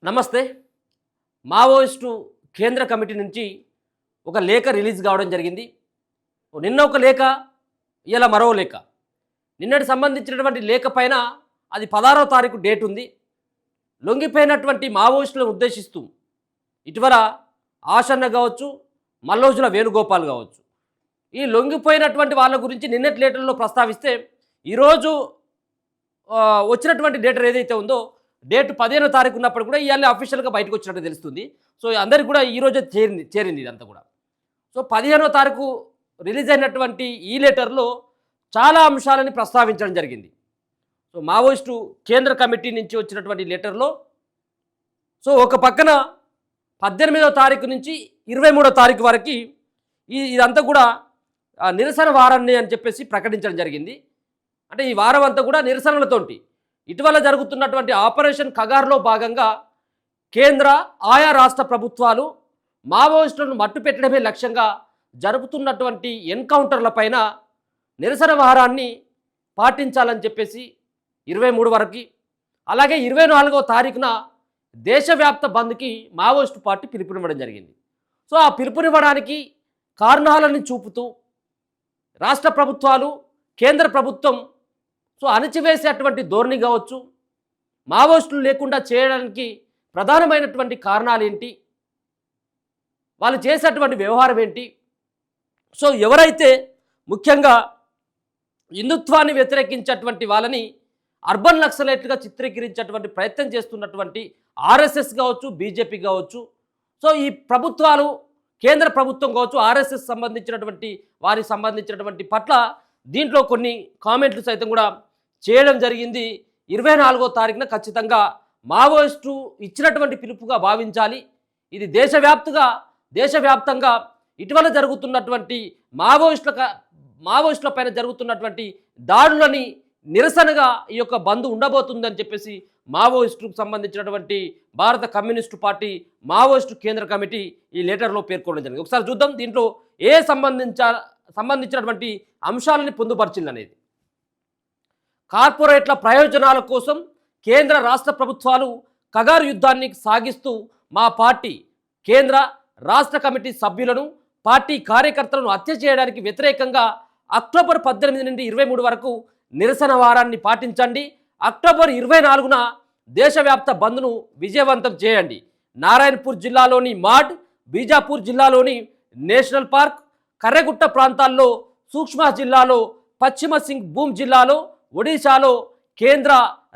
నమస్తే. మావోయిస్టు కేంద్ర కమిటీ నుంచి ఒక లేఖ రిలీజ్ కావడం జరిగింది. నిన్న ఒక లేఖ, ఇవాళ మరో లేఖ. నిన్నటి సంబంధించినటువంటి లేఖ పైన అది 16వ తారీఖు డేట్ ఉంది. లొంగిపోయినటువంటి మావోయిస్టులను ఉద్దేశిస్తూ ఇటీవల ఆశన్న కావచ్చు, మల్లోజుల వేణుగోపాల్ కావచ్చు, ఈ లొంగిపోయినటువంటి వాళ్ళ గురించి నిన్నటి లేటర్లో ప్రస్తావిస్తే ఈరోజు వచ్చినటువంటి డేటర్ ఏదైతే ఉందో డేట్ 15వ తారీఖు ఉన్నప్పుడు కూడా ఇవాళ అఫీషియల్గా బయటకు వచ్చినట్టు తెలుస్తుంది. సో అందరికి కూడా ఈరోజే చేరింది ఇదంతా కూడా. సో 15వ తారీఖు రిలీజ్ అయినటువంటి ఈ లెటర్లో చాలా అంశాలని ప్రస్తావించడం జరిగింది. సో మావోయిస్టు కేంద్ర కమిటీ నుంచి వచ్చినటువంటి లెటర్లో సో ఒక పక్కన 18వ తారీఖు నుంచి 23వ తారీఖు వరకు ఇదంతా కూడా నిరసన వారాన్ని అని చెప్పేసి ప్రకటించడం జరిగింది. అంటే ఈ వారం అంతా కూడా నిరసనలతోటి ఇటీవల జరుగుతున్నటువంటి ఆపరేషన్ కగార్లో భాగంగా కేంద్ర ఆయా రాష్ట్ర ప్రభుత్వాలు మావోయిస్టులను మట్టుపెట్టడమే లక్ష్యంగా జరుపుతున్నటువంటి ఎన్కౌంటర్ల పైన నిరసన వారాన్ని పాటించాలని చెప్పేసి 23 వరకు, అలాగే 24వ తారీఖున దేశవ్యాప్త బంద్కి మావోయిస్టు పార్టీ పిలుపునివ్వడం జరిగింది. సో ఆ పిలుపునివ్వడానికి కారణాలను చూపుతూ రాష్ట్ర ప్రభుత్వాలు, కేంద్ర ప్రభుత్వం సో అణచివేసేటువంటి ధోరణి కావచ్చు, మావోయిస్టులు లేకుండా చేయడానికి ప్రధానమైనటువంటి కారణాలు ఏంటి, వాళ్ళు చేసేటువంటి వ్యవహారం ఏంటి, సో ఎవరైతే ముఖ్యంగా హిందుత్వాన్ని వ్యతిరేకించేటువంటి వాళ్ళని అర్బన్ నక్సలైట్గా చిత్రీకరించేటువంటి ప్రయత్నం చేస్తున్నటువంటి ఆర్ఎస్ఎస్ కావచ్చు, బీజేపీ కావచ్చు, సో ఈ ప్రభుత్వాలు, కేంద్ర ప్రభుత్వం కావచ్చు, ఆర్ఎస్ఎస్ సంబంధించినటువంటి వారికి సంబంధించినటువంటి పట్ల దీంట్లో కొన్ని కామెంట్లు సైతం కూడా చేయడం జరిగింది. 24వ తారీఖున ఖచ్చితంగా మావోయిస్టు ఇచ్చినటువంటి పిలుపుగా భావించాలి. ఇది దేశవ్యాప్తంగా ఇటీవల జరుగుతున్నటువంటి మావోయిస్టుల పైన జరుగుతున్నటువంటి దాడులని నిరసనగా ఈ యొక్క బంద్ ఉండబోతుందని చెప్పేసి మావోయిస్టుకు సంబంధించినటువంటి భారత కమ్యూనిస్టు పార్టీ మావోయిస్టు కేంద్ర కమిటీ ఈ లెటర్లో పేర్కొనడం జరిగింది. ఒకసారి చూద్దాం దీంట్లో సంబంధించినటువంటి అంశాలని పొందుపరిచింది అనేది. కార్పొరేట్ల ప్రయోజనాల కోసం కేంద్ర రాష్ట్ర ప్రభుత్వాలు కగారు యుద్ధాన్ని సాగిస్తూ మా పార్టీ కేంద్ర రాష్ట్ర కమిటీ సభ్యులను, పార్టీ కార్యకర్తలను హత్య చేయడానికి వ్యతిరేకంగా అక్టోబర్ 18 నుండి 23 వరకు నిరసన వారాన్ని పాటించండి. అక్టోబర్ 24న దేశవ్యాప్త బంద్ను విజయవంతం చేయండి. నారాయణపూర్ జిల్లాలోని మాడ్, బీజాపూర్ జిల్లాలోని నేషనల్ పార్క్, కర్రెగుట్ట ప్రాంతాల్లో, సూక్ష్మ జిల్లాలో, పశ్చిమ సింగ్ భూమ్ జిల్లాలో, ఒడిశాలో కేంద్ర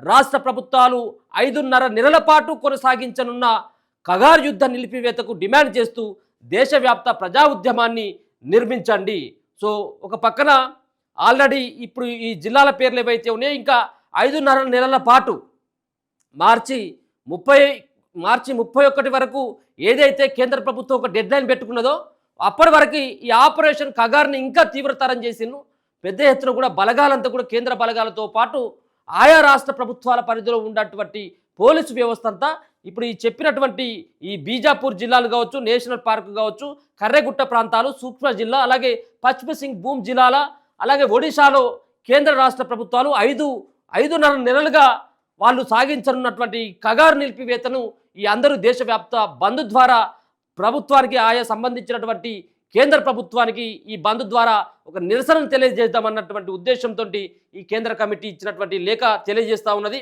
రాష్ట్ర ప్రభుత్వాలు 5.5 నెలల పాటు కొనసాగించనున్న కగార్ యుద్ధ నిలిపివేతకు డిమాండ్ చేస్తూ దేశవ్యాప్త ప్రజా ఉద్యమాన్ని నిర్మించండి. సో ఒక పక్కన ఆల్రెడీ ఇప్పుడు ఈ జిల్లాల పేర్లు ఏవైతే ఉన్నాయో ఇంకా 5.5 నెలల పాటు మార్చి 31 వరకు ఏదైతే కేంద్ర ప్రభుత్వం ఒక డెడ్ లైన్ పెట్టుకున్నదో అప్పటి వరకు ఈ ఆపరేషన్ కగార్ని ఇంకా తీవ్రతరం చేసిండ్రు. పెద్ద ఎత్తున కూడా బలగాలంతా కూడా కేంద్ర బలగాలతో పాటు ఆయా రాష్ట్ర ప్రభుత్వాల పరిధిలో ఉన్నటువంటి పోలీసు వ్యవస్థ అంతా ఇప్పుడు ఈ చెప్పినటువంటి ఈ బీజాపూర్ జిల్లాలు కావచ్చు, నేషనల్ పార్క్ కావచ్చు, కర్రెగుట్ట ప్రాంతాలు, సూక్ష్మ జిల్లా, అలాగే పశ్చిమ సింగ్ భూమ్ జిల్లాల, అలాగే ఒడిశాలో కేంద్ర రాష్ట్ర ప్రభుత్వాలు 5.5 నెలలుగా వాళ్ళు సాగించనున్నటువంటి కగారు నిలిపివేతను ఈ అందరూ దేశవ్యాప్త బంద్ ద్వారా ప్రభుత్వానికి, ఆయా సంబంధించినటువంటి కేంద్ర ప్రభుత్వానికి ఈ బంద్ ద్వారా ఒక నిరసనను తెలియజేద్దామన్నటువంటి ఉద్దేశంతో ఈ కేంద్ర కమిటీ ఇచ్చినటువంటి లేఖ తెలియజేస్తూ ఉన్నది.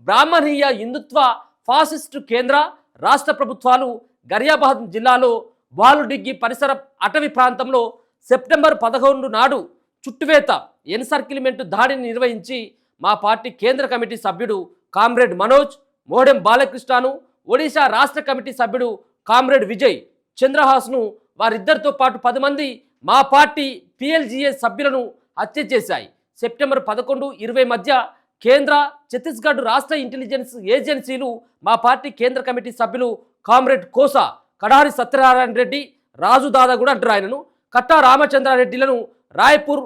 బ్రాహ్మణీయ హిందుత్వ ఫాసిస్టు కేంద్ర రాష్ట్ర ప్రభుత్వాలు గరియాబాద్ జిల్లాలో వాలుడిగ్గి పరిసర అటవీ ప్రాంతంలో సెప్టెంబర్ 11 నాడు చుట్టువేత ఎన్సర్కిల్మెంట్ దాడిని నిర్వహించి మా పార్టీ కేంద్ర కమిటీ సభ్యుడు కామ్రేడ్ మనోజ్, మోడెం బాలకృష్ణను, ఒడిశా రాష్ట్ర కమిటీ సభ్యుడు కామ్రేడ్ విజయ్ చంద్రహాస్ను, వారిద్దరితో పాటు 10 మంది మా పార్టీ PLGA సభ్యులను హత్య చేశాయి. సెప్టెంబర్ 11, 20 మధ్య కేంద్ర, ఛత్తీస్గఢ్ రాష్ట్ర ఇంటెలిజెన్స్ ఏజెన్సీలు మా పార్టీ కేంద్ర కమిటీ సభ్యులు కామ్రేడ్ కోసా, కడారి సత్యనారాయణ రెడ్డి, రాజు దాదా కూడా అంటారు ఆయనను, కట్టా రామచంద్రారెడ్డిలను రాయ్పూర్,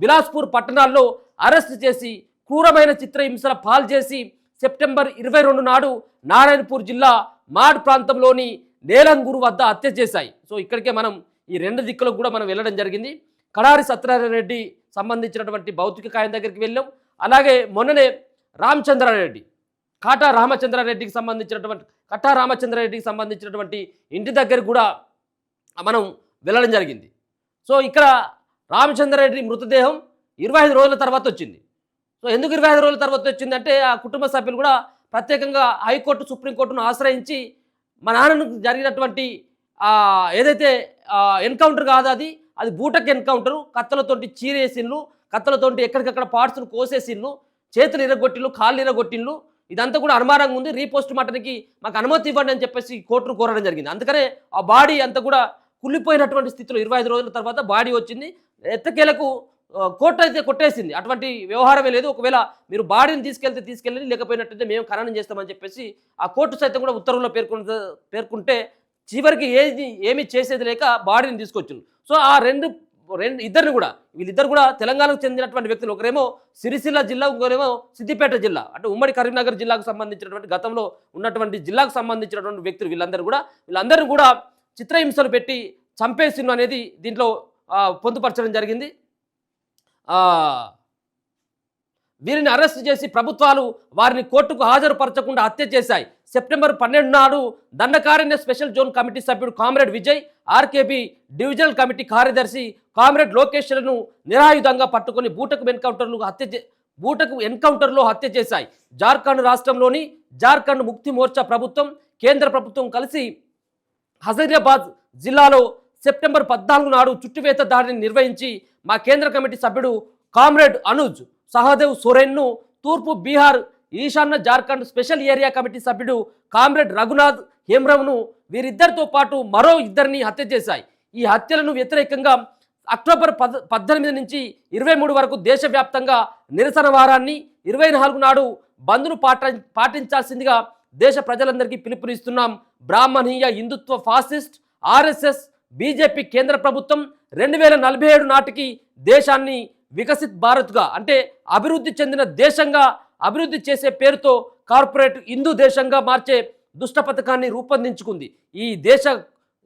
బిలాస్పూర్ పట్టణాల్లో అరెస్ట్ చేసి క్రూరమైన చిత్రహింసల పాల్చేసి సెప్టెంబర్ 22 నాడు నారాయణపూర్ జిల్లా మాడ్ ప్రాంతంలోని నేలంగూరు వద్ద హత్య చేశాయి. సో ఇక్కడికే మనం ఈ 2 దిక్కులకు కూడా మనం వెళ్ళడం జరిగింది. కడారి సత్యనారాయణ రెడ్డి సంబంధించినటువంటి భౌతిక కాయం దగ్గరికి వెళ్ళాం. అలాగే మొన్ననే రామచంద్రారెడ్డి కట్టా రామచంద్రారెడ్డికి సంబంధించినటువంటి ఇంటి దగ్గర కూడా మనం వెళ్ళడం జరిగింది. సో ఇక్కడ రామచంద్రారెడ్డి మృతదేహం 25 రోజుల తర్వాత వచ్చింది. సో ఎందుకు 25 రోజుల తర్వాత వచ్చిందంటే ఆ కుటుంబ సభ్యులు కూడా ప్రత్యేకంగా హైకోర్టు సుప్రీంకోర్టును ఆశ్రయించి మా నాన్నను జరిగినటువంటి ఏదైతే ఎన్కౌంటర్ కాదు, అది బూటక్ ఎన్కౌంటరు, కత్తలతోటి చీరేసిన్లు, కత్తలతోటి ఎక్కడికక్కడ పార్ట్స్ను కోసేసిన్లు, చేతులు ఇరగొట్టిన్లు, కాళ్ళు ఇరగొట్టిన్లు, ఇదంతా కూడా అనుమానంగా ఉంది. రీపోస్ట్ మార్టంకి మాకు అనుమతి ఇవ్వండి అని చెప్పేసి కోర్టును కోరడం జరిగింది. అందుకనే ఆ బాడీ అంతా కూడా కుళ్ళిపోయినటువంటి స్థితిలో 25 రోజుల తర్వాత బాడీ వచ్చింది. ఎట్టకేలకు కోర్టు అయితే కొట్టేసింది, అటువంటి వ్యవహారమే లేదు. ఒకవేళ మీరు బాడీని తీసుకెళ్ళి లేకపోయినట్టయితే మేము ఖననం చేస్తామని చెప్పేసి ఆ కోర్టు సైతం కూడా ఉత్తర్వుల్లో పేర్కొంటే చివరికి ఏమీ చేసేది లేక బాడీని తీసుకొచ్చింది. సో ఆ వీళ్ళిద్దరు కూడా తెలంగాణకు చెందినటువంటి వ్యక్తులు. ఒకరేమో సిరిసిల్ల జిల్లా, ఇంకోరేమో సిద్దిపేట జిల్లా, అంటే ఉమ్మడి కరీంనగర్ జిల్లాకు సంబంధించినటువంటి గతంలో ఉన్నటువంటి జిల్లాకు సంబంధించినటువంటి వ్యక్తులు. వీళ్ళందరూ కూడా చిత్రహింసలు పెట్టి చంపేసిను అనేది దీంట్లో పొందుపరచడం జరిగింది. వీరిని అరెస్ట్ చేసి ప్రభుత్వాలు వారిని కోర్టుకు హాజరుపరచకుండా హత్య చేశాయి. సెప్టెంబర్ 12 నాడు దండకారణ్య స్పెషల్ జోన్ కమిటీ సభ్యుడు comrade Vijay, RKB divisional committee కార్యదర్శి కామ్రేడ్ లోకేష్లను నిరాయుధంగా పట్టుకుని బూటకు ఎన్కౌంటర్లో హత్య చేశాయి. జార్ఖండ్ రాష్ట్రంలోని జార్ఖండ్ ముక్తి మోర్చా ప్రభుత్వం, కేంద్ర ప్రభుత్వం కలిసి హజీరాబాద్ జిల్లాలో సెప్టెంబర్ 14 నాడు చుట్టువేత దాడిని నిర్వహించి మా కేంద్ర కమిటీ సభ్యుడు కామ్రేడ్ అనుజ్ సహదేవ్ సోరెన్ను, తూర్పు బీహార్ ఈశాన్య జార్ఖండ్ స్పెషల్ ఏరియా కమిటీ సభ్యుడు కామ్రేడ్ రఘునాథ్ హేమ్రమ్ను, వీరిద్దరితో పాటు మరో 2 హత్య చేశాయి. ఈ హత్యలను వ్యతిరేకంగా అక్టోబర్ 18 నుంచి 23 వరకు దేశవ్యాప్తంగా నిరసన వారాన్ని, 24 నాడు బంద్ను పాటించాల్సిందిగా దేశ ప్రజలందరికీ పిలుపునిస్తున్నాం. బ్రాహ్మణీయ హిందుత్వ ఫాసిస్ట్ ఆర్ఎస్ఎస్ బీజేపీ కేంద్ర ప్రభుత్వం 2047 నాటికి దేశాన్ని వికసిత్ భారత్గా, అంటే అభివృద్ధి చెందిన దేశంగా అభివృద్ధి చేసే పేరుతో కార్పొరేట్ హిందూ దేశంగా మార్చే దుష్ట పథకాన్ని రూపొందించుకుంది.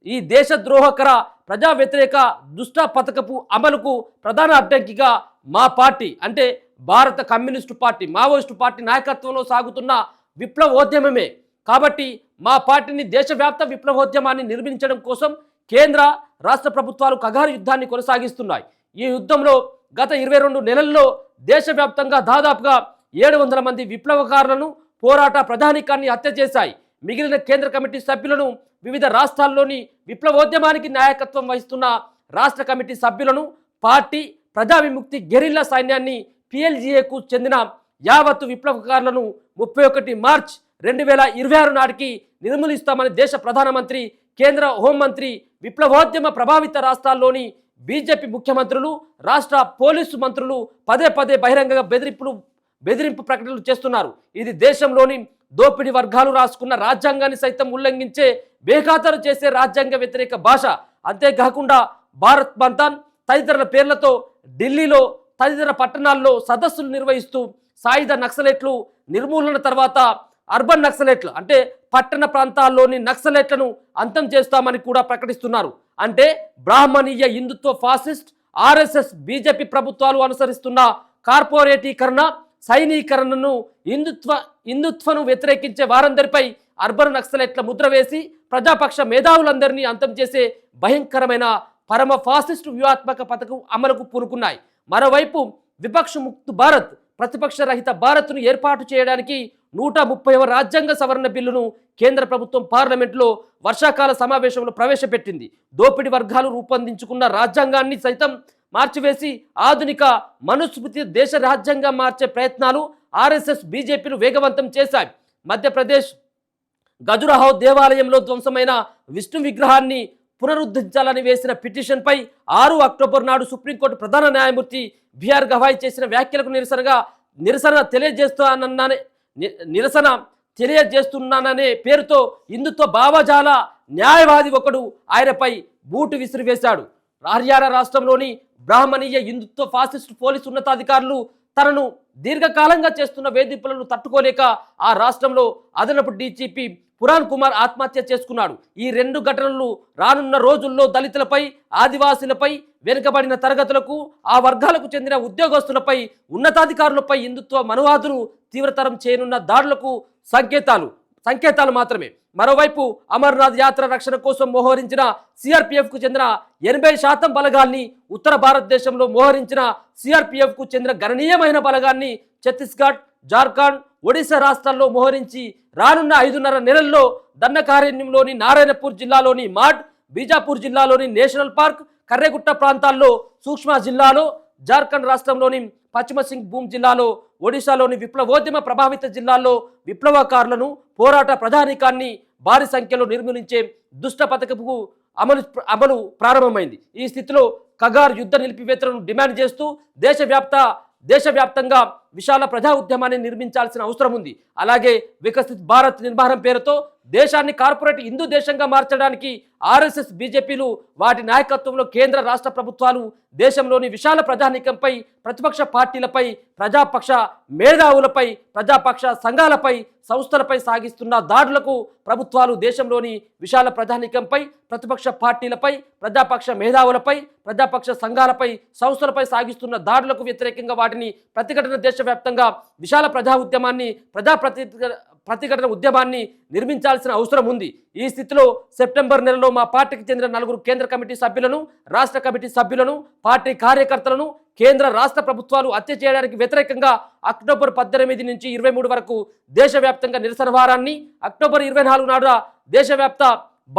ఈ దేశ ద్రోహకర ప్రజా వ్యతిరేక దుష్ట పథకపు అమలుకు ప్రధాన అడ్డంకిగా మా పార్టీ, అంటే భారత కమ్యూనిస్టు పార్టీ, మావోయిస్టు పార్టీ నాయకత్వంలో సాగుతున్న విప్లవోద్యమమే. కాబట్టి మా పార్టీని దేశవ్యాప్త విప్లవోద్యమాన్ని నిర్మించడం కోసం కేంద్ర రాష్ట్ర ప్రభుత్వాలు కగారు యుద్ధాన్ని కొనసాగిస్తున్నాయి. ఈ యుద్ధంలో గత 22 నెలల్లో దేశవ్యాప్తంగా దాదాపుగా 700 మంది విప్లవకారులను, పోరాట ప్రధానికాన్ని హత్య చేశాయి. మిగిలిన కేంద్ర కమిటీ సభ్యులను, వివిధ రాష్ట్రాల్లోని విప్లవోద్యమానికి నాయకత్వం వహిస్తున్న రాష్ట్ర కమిటీ సభ్యులను, పార్టీ ప్రజా విముక్తి గెరిల్లా సైన్యాన్ని, PLGAకు చెందిన యావత్తు విప్లవకారులను 31 మార్చ్ 2026 నాటికి నిర్మూలిస్తామని దేశ ప్రధానమంత్రి, కేంద్ర హోంమంత్రి, విప్లవోద్యమ ప్రభావిత రాష్ట్రాల్లోని బీజేపీ ముఖ్యమంత్రులు, రాష్ట్ర పోలీసు మంత్రులు పదే బహిరంగంగా బెదిరింపు ప్రకటనలు చేస్తున్నారు. ఇది దేశంలోని దోపిడీ వర్గాలు రాసుకున్న రాజ్యాంగాన్ని సైతం ఉల్లంఘించే, బేఖాతరు చేసే రాజ్యాంగ వ్యతిరేక భాష. అంతేకాకుండా భారత్ బంతాన్ తదితరుల పేర్లతో ఢిల్లీలో తదితర పట్టణాల్లో సదస్సులు నిర్వహిస్తూ సాయుధ నక్సలైట్లు నిర్మూలన తర్వాత అర్బన్ నక్సలైట్లు, అంటే పట్టణ ప్రాంతాల్లోని నక్సలైట్లను అంతం చేస్తామని కూడా ప్రకటిస్తున్నారు. అంటే బ్రాహ్మణీయ హిందుత్వ ఫాసిస్ట్ ఆర్ఎస్ఎస్ బీజేపీ ప్రభుత్వాలు అనుసరిస్తున్న కార్పొరేటీకరణ, సైనీకరణను, హిందుత్వను వ్యతిరేకించే వారందరిపై అర్బన్ నక్సలైట్ల ముద్ర వేసి ప్రజాపక్ష మేధావులందరినీ అంతం చేసే భయంకరమైన పరమ ఫాసిస్టు వ్యూహాత్మక పథకం అమలుకు పూనుకున్నాయి. మరోవైపు విపక్ష ముక్త భారత్, ప్రతిపక్ష రహిత భారత్ను ఏర్పాటు చేయడానికి 130వ రాజ్యాంగ సవరణ బిల్లును కేంద్ర ప్రభుత్వం పార్లమెంట్లో వర్షాకాల సమావేశంలో ప్రవేశపెట్టింది. దోపిడీ వర్గాలు రూపొందించుకున్న రాజ్యాంగాన్ని సైతం మార్చివేసి ఆధునిక మనుస్మృతి దేశ రాజ్యాంగం మార్చే ప్రయత్నాలు ఆర్ఎస్ఎస్ బీజేపీలు వేగవంతం చేశాయి. మధ్యప్రదేశ్ గజురాహో దేవాలయంలో ధ్వంసమైన విష్ణు విగ్రహాన్ని పునరుద్ధరించాలని వేసిన పిటిషన్పై 6 అక్టోబర్ నాడు సుప్రీంకోర్టు ప్రధాన న్యాయమూర్తి బిఆర్ గవాయ్ చేసిన వ్యాఖ్యలకు నిరసన తెలియజేస్తున్నాననే పేరుతో హిందుత్వ భావజాల న్యాయవాది ఒకడు ఆయనపై బూటు విసిరివేశాడు. హర్యానా రాష్ట్రంలోని బ్రాహ్మణీయ హిందుత్వ ఫాసిస్ట్ పోలీసు ఉన్నతాధికారులు తనను దీర్ఘకాలంగా చేస్తున్న వేధింపులను తట్టుకోలేక ఆ రాష్ట్రంలో అదనపు డీజీపీ పురాణ్ కుమార్ ఆత్మహత్య చేసుకున్నాడు. ఈ రెండు ఘటనలు రానున్న రోజుల్లో దళితులపై, ఆదివాసీలపై, వెనుకబడిన తరగతులకు, ఆ వర్గాలకు చెందిన ఉద్యోగస్తులపై, ఉన్నతాధికారులపై హిందుత్వ మనువాదులు తీవ్రతరం చేయనున్న దాడులకు సంకేతాలు మాత్రమే. మరోవైపు అమర్నాథ్ యాత్ర రక్షణ కోసం మోహరించిన సిఆర్పిఎఫ్కు చెందిన 80% బలగాల్ని, ఉత్తర భారతదేశంలో మోహరించిన సిఆర్పిఎఫ్కు చెందిన గణనీయమైన బలగాన్ని ఛత్తీస్గఢ్, జార్ఖండ్, ఒడిశా రాష్ట్రాల్లో మోహరించి రానున్న 5.5 నెలల్లో దండకారణ్యంలోని నారాయణపూర్ జిల్లాలోని మాడ్, బీజాపూర్ జిల్లాలోని నేషనల్ పార్క్, కర్రెగుట్ట ప్రాంతాల్లో, సూక్ష్మ జిల్లాలో, జార్ఖండ్ రాష్ట్రంలోని పశ్చిమ సింగ్ భూమ్ జిల్లాలో, ఒడిశాలోని విప్లవోద్యమ ప్రభావిత జిల్లాల్లో విప్లవకారులను, పోరాట ప్రధానికాన్ని భారీ సంఖ్యలో నిర్మూలించే దుష్ట పథకపు అమలు ప్రారంభమైంది. ఈ స్థితిలో కగార్ యుద్ధ నిలిపివేతలను డిమాండ్ చేస్తూ దేశవ్యాప్తంగా విశాల ప్రజా ఉద్యమాన్ని నిర్మించాల్సిన అవసరం ఉంది. అలాగే వికసిత్ భారత్ నిర్మాణం పేరుతో దేశాన్ని కార్పొరేట్ హిందూ దేశంగా మార్చడానికి ఆర్ఎస్ఎస్, బీజేపీలు, వాటి నాయకత్వంలో కేంద్ర రాష్ట్ర ప్రభుత్వాలు దేశంలోని విశాల ప్రజానీకంపై, ప్రతిపక్ష పార్టీలపై, ప్రజాపక్ష మేధావులపై, ప్రజాపక్ష సంఘాలపై, సంస్థలపై సాగిస్తున్న దాడులకు ప్రభుత్వాలు దేశంలోని విశాల ప్రజానీకంపై, ప్రతిపక్ష పార్టీలపై, ప్రజాపక్ష మేధావులపై, ప్రజాపక్ష సంఘాలపై, సంస్థలపై సాగిస్తున్న దాడులకు వ్యతిరేకంగా వాటిని ప్రతిఘటన దేశవ్యాప్తంగా విశాల ప్రజా ఉద్యమాన్ని, ప్రతిఘటన ఉద్యమాన్ని నిర్మించాల్సిన అవసరం ఉంది. ఈ స్థితిలో సెప్టెంబర్ నెలలో మా పార్టీకి చెందిన 4 కేంద్ర కమిటీ సభ్యులను, రాష్ట్ర కమిటీ సభ్యులను, పార్టీ కార్యకర్తలను కేంద్ర రాష్ట్ర ప్రభుత్వాలు హత్య చేయడానికి వ్యతిరేకంగా అక్టోబర్ 18 నుంచి 23 వరకు దేశవ్యాప్తంగా నిరసన వారాన్ని, అక్టోబర్ 24 నాడు దేశవ్యాప్త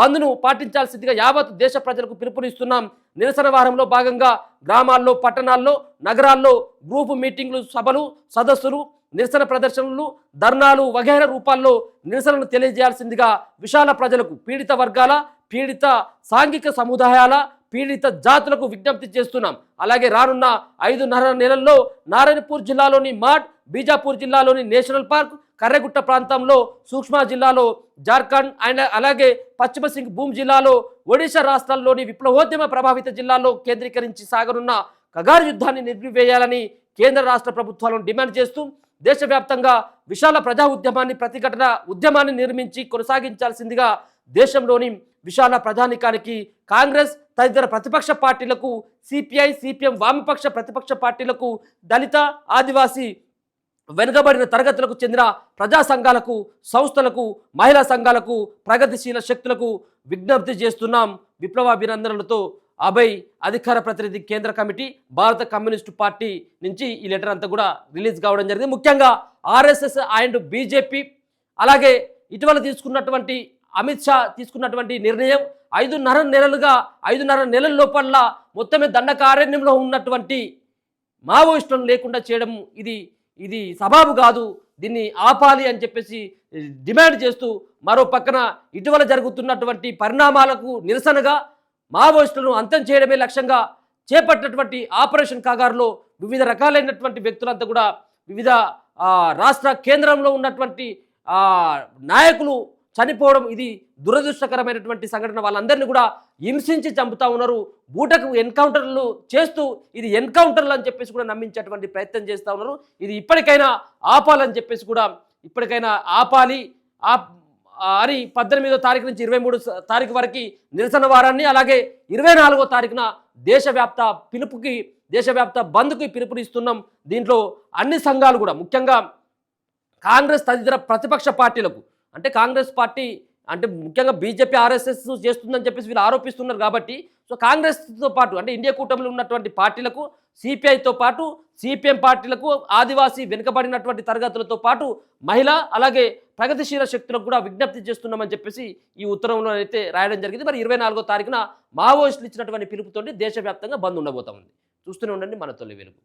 బంద్ను పాటించాల్సిందిగా యావత్ దేశ ప్రజలకు పిలుపునిస్తున్నాం. నిరసన వారంలో భాగంగా గ్రామాల్లో, పట్టణాల్లో, నగరాల్లో గ్రూపు మీటింగ్లు, సభలు, సదస్సులు, నిరసన ప్రదర్శనలు, ధర్నాలు వగైరా రూపాల్లో నిరసనలు తెలియజేయాల్సిందిగా విశాల ప్రజలకు, పీడిత వర్గాల, పీడిత సాంఘిక సముదాయాల, పీడిత జాతులకు విజ్ఞప్తి చేస్తున్నాం. అలాగే రానున్న 5.5 నెలల్లో నారాయణపూర్ జిల్లాలోని మాడ్, బీజాపూర్ జిల్లాలోని నేషనల్ పార్క్, కర్రెగుట్ట ప్రాంతంలో, సూక్ష్మ జిల్లాలో, జార్ఖండ్ అండ్ అలాగే పశ్చిమ సింగ్ భూమ్ జిల్లాలో, ఒడిశా రాష్ట్రాల్లోని విప్లవోద్యమ ప్రభావిత జిల్లాల్లో కేంద్రీకరించి సాగనున్న కగార్ యుద్ధాన్ని నిలిపివేయాలని కేంద్ర రాష్ట్ర ప్రభుత్వాలను డిమాండ్ చేస్తూ దేశవ్యాప్తంగా విశాల ప్రజా ఉద్యమాన్ని, ప్రతిఘటన ఉద్యమాన్ని నిర్మించి కొనసాగించాల్సిందిగా దేశంలోని విశాల ప్రజానికానికి, కాంగ్రెస్ తదితర ప్రతిపక్ష పార్టీలకు, సిపిఐ, సిపిఎం వామపక్ష ప్రతిపక్ష పార్టీలకు, దళిత, ఆదివాసీ, వెనుకబడిన తరగతులకు చెందిన ప్రజా సంఘాలకు, సంస్థలకు, మహిళా సంఘాలకు, ప్రగతిశీల శక్తులకు విజ్ఞప్తి చేస్తున్నాం. విప్లవాభినందనలతో అభయ్, అధికార ప్రతినిధి, కేంద్ర కమిటీ, భారత కమ్యూనిస్టు పార్టీ నుంచి ఈ లెటర్ అంతా కూడా రిలీజ్ కావడం జరిగింది. ముఖ్యంగా ఆర్ఎస్ఎస్ అండ్ బీజేపీ, అలాగే ఇటీవల తీసుకున్నటువంటి అమిత్ షా తీసుకున్నటువంటి నిర్ణయం 5.5 నెలల లోపల మొత్తమే దండకారణ్యంలో ఉన్నటువంటి మావోయిస్టులను లేకుండా చేయడం ఇది సబాబు కాదు, దీన్ని ఆపాలి అని చెప్పేసి డిమాండ్ చేస్తూ, మరో పక్కన ఇటీవల జరుగుతున్నటువంటి పరిణామాలకు నిరసనగా మావోయిస్టులను అంతం చేయడమే లక్ష్యంగా చేపట్టినటువంటి ఆపరేషన్ కాగార్లో వివిధ రకాలైనటువంటి వ్యక్తులంతా కూడా వివిధ రాష్ట్ర కేంద్రంలో ఉన్నటువంటి నాయకులు చనిపోవడం ఇది దురదృష్టకరమైనటువంటి సంఘటన. వాళ్ళందరినీ కూడా హింసించి చంపుతా ఉన్నారు. బూటకు ఎన్కౌంటర్లు చేస్తూ ఇది ఎన్కౌంటర్లు అని చెప్పేసి కూడా నమ్మించేటువంటి ప్రయత్నం చేస్తూ ఉన్నారు. ఇది ఇప్పటికైనా ఆపాలని చెప్పేసి కూడా ఆపాలి అని 18వ తారీఖు నుంచి 23వ తారీఖు వరకు నిరసన వారాన్ని, అలాగే 24వ తారీఖున దేశవ్యాప్త బంద్కి పిలుపునిస్తున్నాం. దీంట్లో అన్ని సంఘాలు కూడా, ముఖ్యంగా కాంగ్రెస్ తదితర ప్రతిపక్ష పార్టీలకు, అంటే కాంగ్రెస్ పార్టీ అంటే ముఖ్యంగా బీజేపీ, ఆర్ఎస్ఎస్ చేస్తుందని చెప్పేసి వీళ్ళు ఆరోపిస్తున్నారు కాబట్టి, సో కాంగ్రెస్తో పాటు అంటే ఇండియా కూటమిలో ఉన్నటువంటి పార్టీలకు, సిపిఐతో పాటు సిపిఎం పార్టీలకు, ఆదివాసీ వెనుకబడినటువంటి తరగతులతో పాటు మహిళ, అలాగే ప్రగతిశీల శక్తులకు కూడా విజ్ఞప్తి చేస్తున్నామని చెప్పేసి ఈ ఉత్తరంలో అయితే రాయడం జరిగింది. మరి 24వ తారీఖున మావోయిస్టులు ఇచ్చినటువంటి పిలుపుతోటి దేశవ్యాప్తంగా బంద్ ఉండబోతా ఉంది. చూస్తూనే ఉండండి మన తొలి వెలుగు.